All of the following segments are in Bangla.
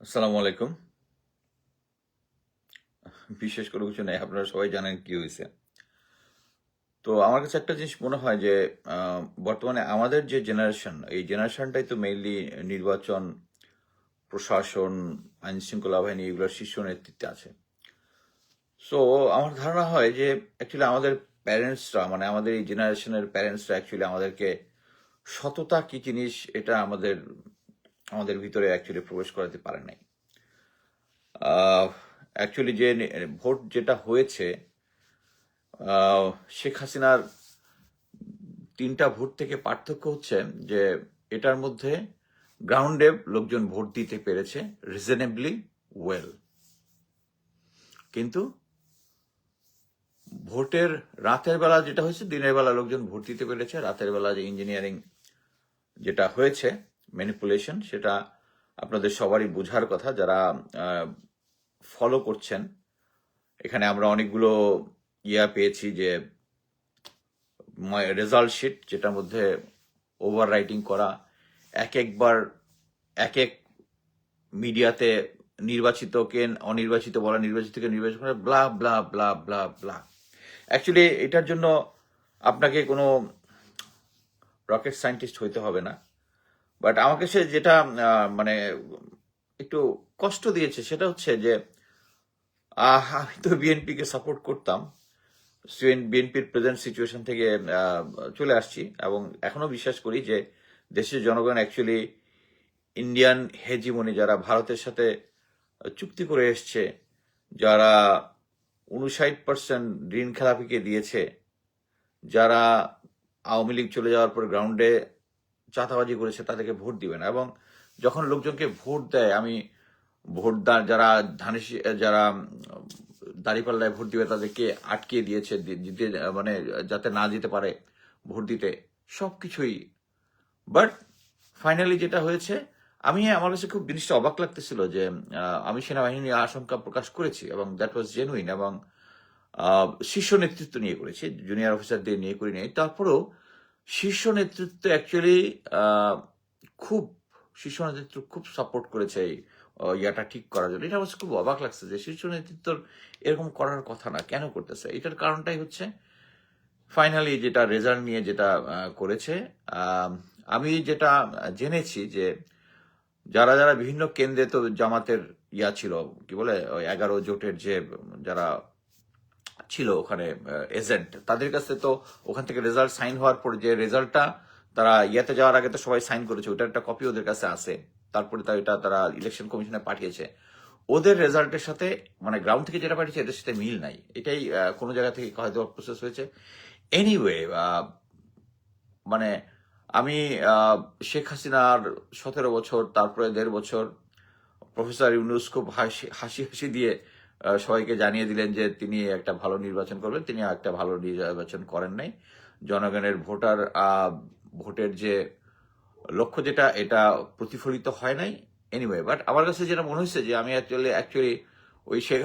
আসসালামু আলাইকুম। বিশেষ করে কিছু নেই, আপনারা সবাই জানেন কি হয়েছে। তো আমার কাছে একটা জিনিস মনে হয় যে বর্তমানে আমাদের যে জেনারেশন, এই জেনারেশনটাই তো মেইনলি নির্বাচন, প্রশাসন, আইন শৃঙ্খলা বাহিনী এগুলোর শীর্ষ নেতৃত্বে আছে। সো আমার ধারণা হয় যে অ্যাকচুয়ালি আমাদের প্যারেন্টসরা, মানে আমাদের এই জেনারেশনের প্যারেন্টসরা অ্যাকচুয়ালি আমাদেরকে সততা কি জিনিস এটা আমাদের আমাদের ভিতরে অ্যাকচুয়ালি প্রবেশ করাতে পারে নাই। অ্যাকচুয়ালি যে ভোট যেটা হয়েছে, আহ, শেখ হাসিনার 3টা ভোট থেকে পার্থক্য হচ্ছে যে এটার মধ্যে গ্রাউন্ডে লোকজন ভোট দিতে পেরেছে রিজনেবলি ওয়েল, কিন্তু ভোটের রাতের বেলা যেটা হয়েছে, দিনের বেলা লোকজন ভোট দিতে পেরেছে, রাতের বেলা যে ইঞ্জিনিয়ারিং যেটা হয়েছে, ম্যানিপুলেশন, সেটা আপনাদের সবারই বোঝার কথা যারা ফলো করছেন। এখানে আমরা অনেকগুলো পেয়েছি যে রেজাল্ট শিট, যেটার মধ্যে ওভার রাইটিং করা, একবার এক এক মিডিয়াতে নির্বাচিতকে অনির্বাচিত বলা, নির্বাচিতকে নির্বাচিত করা, ব্লা ব্লা ব্লা ব্লা ব্লা। অ্যাকচুয়ালি এটার জন্য আপনাকে কোনো রকেট সায়েন্টিস্ট হইতে হবে না। বাট আমাকে সে যেটা মানে একটু কষ্ট দিয়েছে সেটা হচ্ছে যে আমি তো বিএনপিকে সাপোর্ট করতাম, বিএনপির প্রেজেন্ট সিচুয়েশন থেকে চলে আসছি এবং এখনো বিশ্বাস করি যে দেশের জনগণ অ্যাকচুয়ালি ইন্ডিয়ান হেজিমনি, যারা ভারতের সাথে চুক্তি করে এসছে, যারা 59% ঋণ খেলাপিকে দিয়েছে, যারা আওয়ামী লীগ চলে যাওয়ার পর গ্রাউন্ডে চাঁদাবাজি করেছে, তাদেরকে ভোট দিবে না। এবং যখন লোকজনকে ভোট দেয়, আমি যারা যারা দাঁড়িপাল্লায় ভোট দিবে তাদেরকে আটকে দিয়েছে, দিতে মানে যাতে না যেতে পারে ভোট দিতে, সবকিছুই। বাট ফাইনালি যেটা হয়েছে, আমার কাছে খুব জিনিসটা অবাক লাগতেছিল যে আমি সেনাবাহিনী নিয়ে আশঙ্কা প্রকাশ করেছি এবং দ্যাট ওয়াজ জেনুইন, এবং শীর্ষ নেতৃত্ব নিয়ে করেছি, জুনিয়র অফিসারদের নিয়ে করি নাই। তারপরেও শীর্ষ নেতৃত্ব অ্যাকচুয়ালি খুব শীর্ষ নেতৃত্ব খুব সাপোর্ট করেছে এই ইয়াটা ঠিক করার জন্য। এটা আমার খুব অবাক লাগছে যে শীর্ষ নেতৃত্বর এরকম করার কথা না, কেন করতেছে। এটার কারণটাই হচ্ছে ফাইনালি যেটা রেজাল্ট নিয়ে যেটা করেছে। আমি যেটা জেনেছি যে যারা যারা বিভিন্ন কেন্দ্রে তো জামাতের ছিল, কি বলে, 11 জোটের যে যারা ছিল ওখানে এজেন্ট, তাদের কাছে তো ওখান থেকে রেজাল্ট সাইন হওয়ার পর যে রেজাল্টটা তারা যাওয়ার আগে তো সবাই সাইন করেছে, ওটার একটা কপি ওদের কাছে আছে। তারপরে এটা তারা ইলেকশন কমিশনে পাঠিয়েছে। ওদের রেজাল্টের সাথে, মানে গ্রাউন্ড থেকে যেটা পাঠিয়েছে, এদের সাথে মিল নাই। এটাই কোনো জায়গা থেকে হয়তো প্রসেস হয়েছে। এনিওয়ে, মানে আমি শেখ হাসিনার 17 বছর, তারপরে 1.5 বছর, প্রফেসর ইউনূস খুব হাসি হাসি দিয়ে সবাইকে জানিয়ে দিলেন যে তিনি একটা ভালো নির্বাচন করবেন। তিনি একটা ভালো নির্বাচন করেন নাই। জনগণের ভোটের যে লক্ষ্য, যেটা এটা প্রতিফলিত হয় নাই। এনিওয়ে, বাট আমার কাছে যেটা মনে হচ্ছে যে আমি অ্যাকচুয়ালি ওই শেখ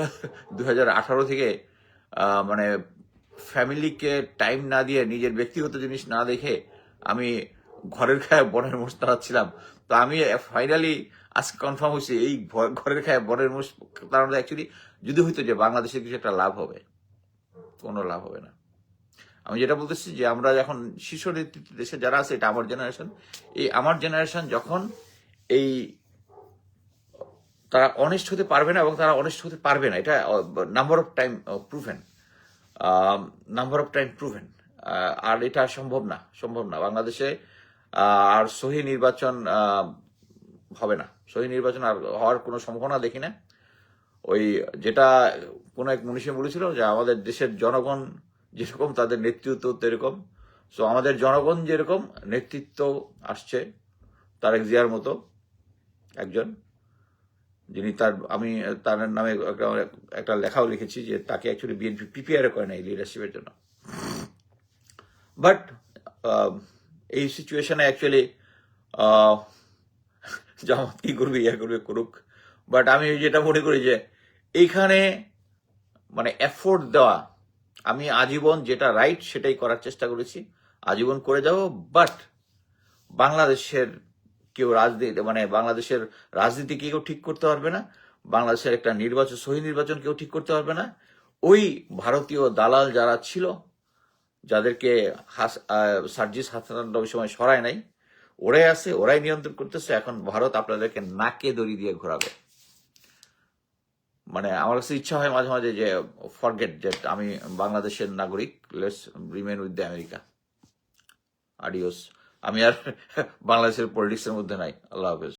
2018 থেকে মানে ফ্যামিলিকে টাইম না দিয়ে, নিজের ব্যক্তিগত জিনিস না দেখে আমি ঘরের খায় বনের মোষ তাড়াচ্ছিলাম। তো আমি ফাইনালি আজকে কনফার্ম হয়েছে এই ঘরের খায় বনের মোষ তাড়ানো অ্যাকচুয়ালি যদি হইতো যে বাংলাদেশের কিছু একটা লাভ হবে, কোনো লাভ হবে না। আমি যেটা বলতেছি যে আমরা এখন শীর্ষ নেতৃত্ব দেশে যারা আছে, এটা আমার জেনারেশন। এই আমার জেনারেশন যখন এই তারা অনেস্ট হতে পারবে না, এবং তারা অনেস্ট হতে পারবে না, এটা নাম্বার অফ টাইম প্রুভেন, আর এটা সম্ভব না বাংলাদেশে। আর সহি নির্বাচন হবে না, সহি নির্বাচন আর হওয়ার কোনো সম্ভাবনা দেখি না। ওই যেটা কোন এক মনীষী বলেছিল যে আমাদের দেশের জনগণ যেরকম, তাদের নেতৃত্ব তেরকম। সো আমাদের জনগণ যেরকম, নেতৃত্ব আসছে তারেক জিয়ার মতো একজন, যিনি আমি তার নামে একটা লেখাও লিখেছি যে তাকে অ্যাকচুয়ালি বিএনপি প্রিপেয়ার করে না এই লিডারশিপের জন্য। বাট এই সিচুয়েশনে অ্যাকচুয়ালি জামাত কি করবে, করুক। বাট আমি যেটা মনে করি যে এইখানে মানে এফোর্ট দেওয়া, আমি আজীবন যেটা রাইট সেটাই করার চেষ্টা করেছি, আজীবন করে যাব। বাট বাংলাদেশের কেউ রাজনীতি মানে বাংলাদেশের রাজনীতি কেউ ঠিক করতে পারবে না, বাংলাদেশের একটা নির্বাচন সহি নির্বাচন কেউ ঠিক করতে পারবে না। ওই ভারতীয় দালাল যারা ছিল, যাদেরকে সার্জিস হাসান ওই সময় সরায় নাই, ওরাই আছে, ওরাই নিয়ন্ত্রণ করতেছে। এখন ভারত আপনাদেরকে নাকে দড়ি দিয়ে ঘোরাবে। মানে আমার কাছে ইচ্ছা হয় মাঝে মাঝে যে ফরগেট যে আমি বাংলাদেশের নাগরিক, let's remain with the America, adios. আমি আর বাংলাদেশের পলিটিক্সের মধ্যে নাই। আল্লাহ হাফেজ।